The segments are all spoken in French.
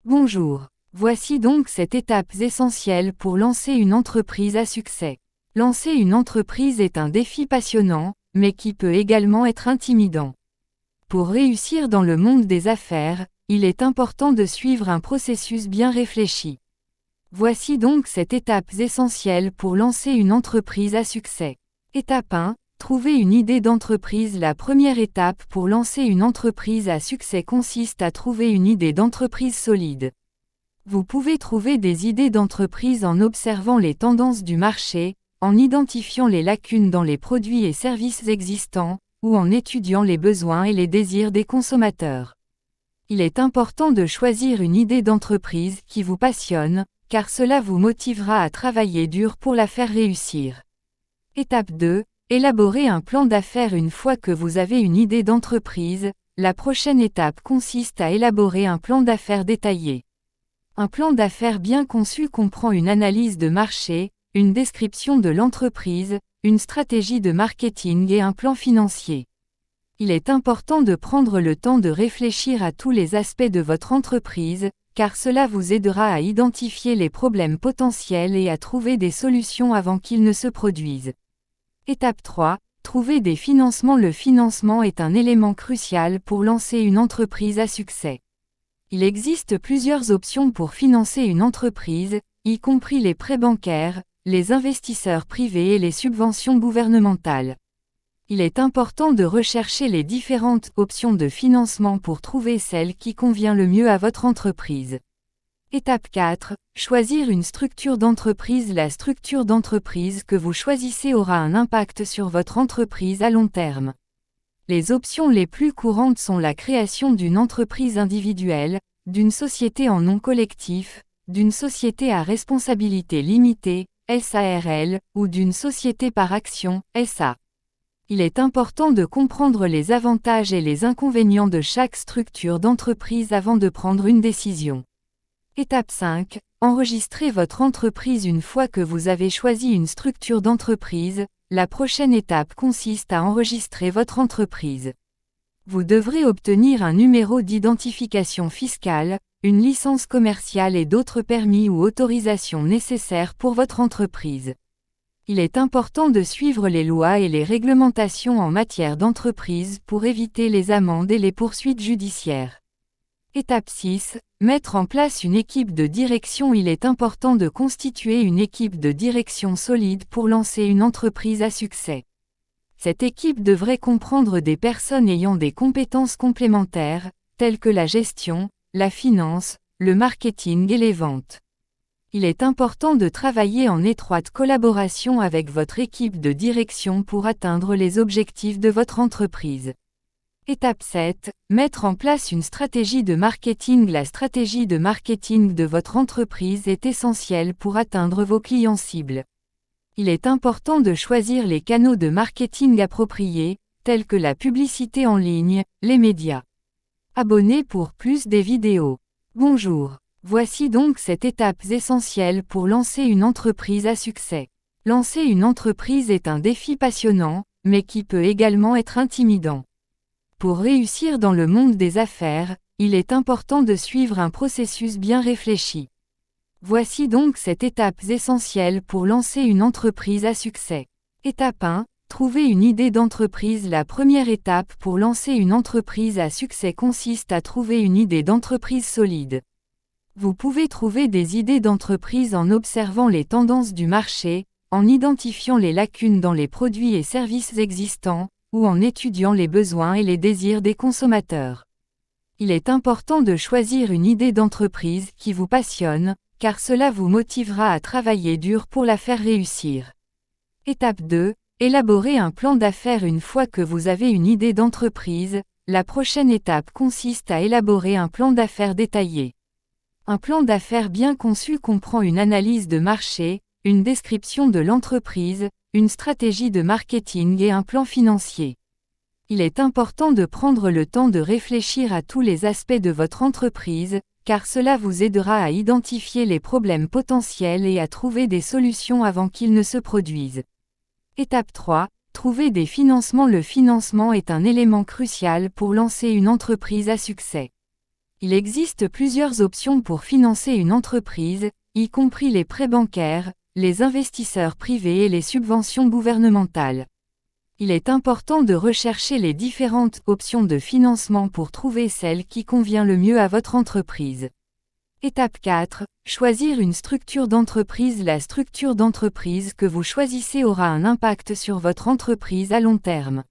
Bonjour. Voici donc 7 étapes essentielles pour lancer une entreprise à succès. Lancer une entreprise est un défi passionnant, mais qui peut également être intimidant. Pour réussir dans le monde des affaires, il est important de suivre un processus bien réfléchi. Voici donc 7 étapes essentielles pour lancer une entreprise à succès. Étape 1. Trouver une idée d'entreprise. La première étape pour lancer une entreprise à succès consiste à trouver une idée d'entreprise solide. Vous pouvez trouver des idées d'entreprise en observant les tendances du marché, en identifiant les lacunes dans les produits et services existants, ou en étudiant les besoins et les désirs des consommateurs. Il est important de choisir une idée d'entreprise qui vous passionne, car cela vous motivera à travailler dur pour la faire réussir. Étape 2. Élaborer un plan d'affaires. Une fois que vous avez une idée d'entreprise, la prochaine étape consiste à élaborer un plan d'affaires détaillé. Un plan d'affaires bien conçu comprend une analyse de marché, une description de l'entreprise, une stratégie de marketing et un plan financier. Il est important de prendre le temps de réfléchir à tous les aspects de votre entreprise, car cela vous aidera à identifier les problèmes potentiels et à trouver des solutions avant qu'ils ne se produisent. Étape 3. Trouver des financements. Le financement est un élément crucial pour lancer une entreprise à succès. Il existe plusieurs options pour financer une entreprise, y compris les prêts bancaires, les investisseurs privés et les subventions gouvernementales. Il est important de rechercher les différentes options de financement pour trouver celle qui convient le mieux à votre entreprise. Étape 4. Choisir une structure d'entreprise. La structure d'entreprise que vous choisissez aura un impact sur votre entreprise à long terme. Les options les plus courantes sont la création d'une entreprise individuelle, d'une société en nom collectif, d'une société à responsabilité limitée, SARL, ou d'une société par action, SA. Il est important de comprendre les avantages et les inconvénients de chaque structure d'entreprise avant de prendre une décision. Étape 5. Enregistrez votre entreprise. Une fois que vous avez choisi une structure d'entreprise, la prochaine étape consiste à enregistrer votre entreprise. Vous devrez obtenir un numéro d'identification fiscale, une licence commerciale et d'autres permis ou autorisations nécessaires pour votre entreprise. Il est important de suivre les lois et les réglementations en matière d'entreprise pour éviter les amendes et les poursuites judiciaires. Étape 6. Mettre en place une équipe de direction. Il est important de constituer une équipe de direction solide pour lancer une entreprise à succès. Cette équipe devrait comprendre des personnes ayant des compétences complémentaires, telles que la gestion, la finance, le marketing et les ventes. Il est important de travailler en étroite collaboration avec votre équipe de direction pour atteindre les objectifs de votre entreprise. Étape 7. Mettre en place une stratégie de marketing. La stratégie de marketing de votre entreprise est essentielle pour atteindre vos clients cibles. Il est important de choisir les canaux de marketing appropriés, tels que la publicité en ligne, les médias. Abonnez pour plus des vidéos. Bonjour. Voici donc 7 étapes essentielles pour lancer une entreprise à succès. Lancer une entreprise est un défi passionnant, mais qui peut également être intimidant. Pour réussir dans le monde des affaires, il est important de suivre un processus bien réfléchi. Voici donc 7 étapes essentielles pour lancer une entreprise à succès. Étape 1. Trouver une idée d'entreprise. La première étape pour lancer une entreprise à succès consiste à trouver une idée d'entreprise solide. Vous pouvez trouver des idées d'entreprise en observant les tendances du marché, en identifiant les lacunes dans les produits et services existants, ou en étudiant les besoins et les désirs des consommateurs. Il est important de choisir une idée d'entreprise qui vous passionne, car cela vous motivera à travailler dur pour la faire réussir. Étape 2. Élaborer un plan d'affaires. Une fois que vous avez une idée d'entreprise, la prochaine étape consiste à élaborer un plan d'affaires détaillé. Un plan d'affaires bien conçu comprend une analyse de marché, une description de l'entreprise, une stratégie de marketing et un plan financier. Il est important de prendre le temps de réfléchir à tous les aspects de votre entreprise, car cela vous aidera à identifier les problèmes potentiels et à trouver des solutions avant qu'ils ne se produisent. Étape 3. Trouver des financements. Le financement est un élément crucial pour lancer une entreprise à succès. Il existe plusieurs options pour financer une entreprise, y compris les prêts bancaires, les investisseurs privés et les subventions gouvernementales. Il est important de rechercher les différentes options de financement pour trouver celle qui convient le mieux à votre entreprise. Étape 4. Choisir une structure d'entreprise. La structure d'entreprise que vous choisissez aura un impact sur votre entreprise à long terme.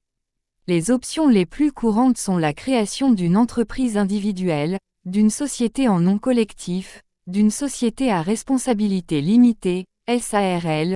Les options les plus courantes sont la création d'une entreprise individuelle, d'une société en nom collectif, d'une société à responsabilité limitée, SARL,